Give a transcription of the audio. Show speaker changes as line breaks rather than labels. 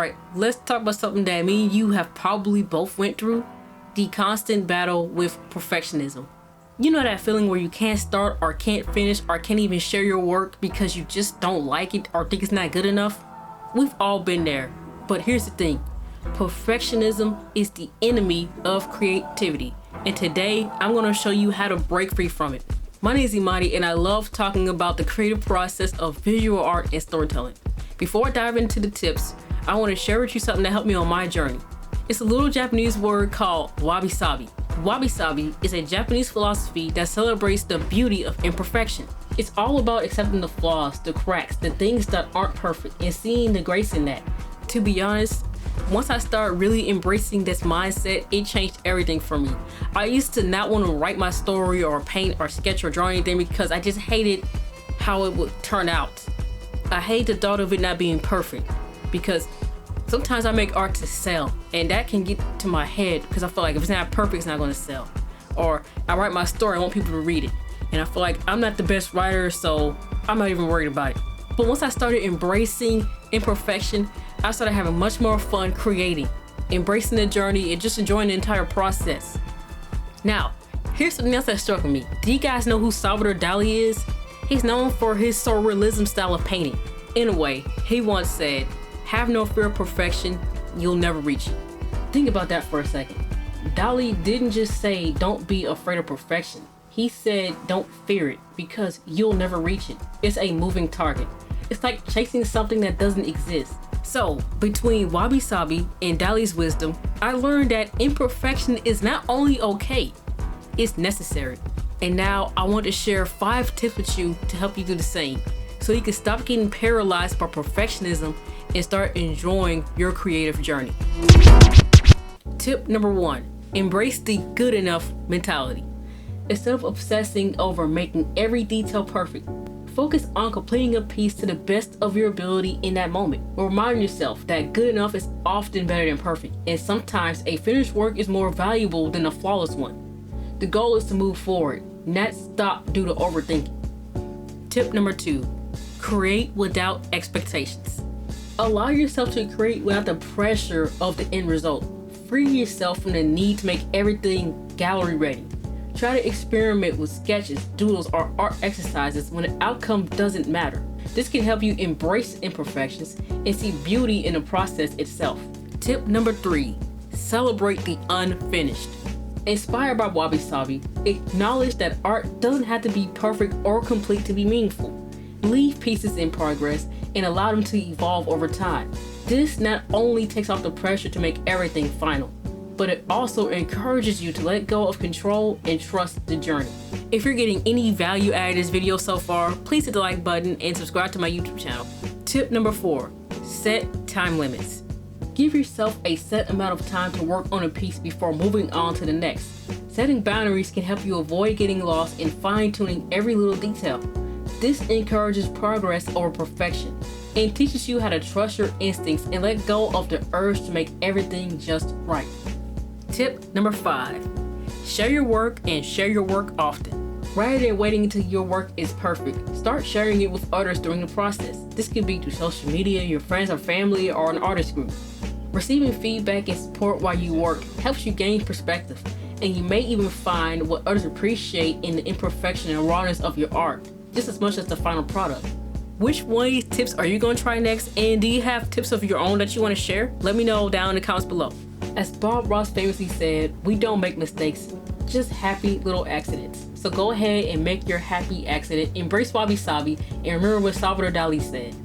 Alright, let's talk about something that me and you have probably both went through. The constant battle with perfectionism. You know that feeling where you can't start or can't finish or can't even share your work because you just don't like it or think it's not good enough? We've all been there. But here's the thing. Perfectionism is the enemy of creativity. And today, I'm going to show you how to break free from it. My name is Imani and I love talking about the creative process of visual art and storytelling. Before I dive into the tips, I want to share with you something that helped me on my journey. It's a little Japanese word called Wabi-Sabi. Wabi-Sabi is a Japanese philosophy that celebrates the beauty of imperfection. It's all about accepting the flaws, the cracks, the things that aren't perfect, and seeing the grace in that. To be honest, once I started really embracing this mindset, it changed everything for me. I used to not want to write my story or paint or sketch or draw anything because I just hated how it would turn out. I hate the thought of it not being perfect because sometimes I make art to sell, and that can get to my head because I feel like if it's not perfect, it's not going to sell. Or I write my story, I want people to read it, and I feel like I'm not the best writer, so I'm not even worried about it. But once I started embracing imperfection, I started having much more fun creating, embracing the journey, and just enjoying the entire process. Now, here's something else that struck me. Do you guys know who Salvador Dalí is? He's known for his surrealism style of painting. In a way, he once said, "Have no fear of perfection, you'll never reach it." Think about that for a second. Dalí didn't just say don't be afraid of perfection. He said don't fear it because you'll never reach it. It's a moving target. It's like chasing something that doesn't exist. So, between Wabi-Sabi and Dalí's wisdom, I learned that imperfection is not only okay, it's necessary. And now I want to share 5 tips with you to help you do the same, so you can stop getting paralyzed by perfectionism and start enjoying your creative journey. Tip number 1, embrace the good enough mentality. Instead of obsessing over making every detail perfect, focus on completing a piece to the best of your ability in that moment. Remind yourself that good enough is often better than perfect, and sometimes a finished work is more valuable than a flawless one. The goal is to move forward, not stop due to overthinking. Tip number 2, create without expectations. Allow yourself to create without the pressure of the end result. Free yourself from the need to make everything gallery ready. Try to experiment with sketches, doodles, or art exercises when the outcome doesn't matter. This can help you embrace imperfections and see beauty in the process itself. Tip number 3, celebrate the unfinished. Inspired by Wabi-Sabi, acknowledge that art doesn't have to be perfect or complete to be meaningful. Leave pieces in progress and allow them to evolve over time. This not only takes off the pressure to make everything final, but it also encourages you to let go of control and trust the journey. If you're getting any value out of this video so far, please hit the like button and subscribe to my YouTube channel. Tip number 4, set time limits. Give yourself a set amount of time to work on a piece before moving on to the next. Setting boundaries can help you avoid getting lost in fine-tuning every little detail. This encourages progress over perfection and teaches you how to trust your instincts and let go of the urge to make everything just right. Tip number 5, share your work and share your work often. Rather than waiting until your work is perfect, start sharing it with others during the process. This could be through social media, your friends or family, or an artist group. Receiving feedback and support while you work helps you gain perspective, and you may even find what others appreciate in the imperfection and rawness of your art, just as much as the final product. Which one of these tips are you going to try next, and do you have tips of your own that you want to share? Let me know down in the comments below. As Bob Ross famously said, we don't make mistakes, just happy little accidents. So go ahead and make your happy accident, embrace Wabi-Sabi, and remember what Salvador Dalí said.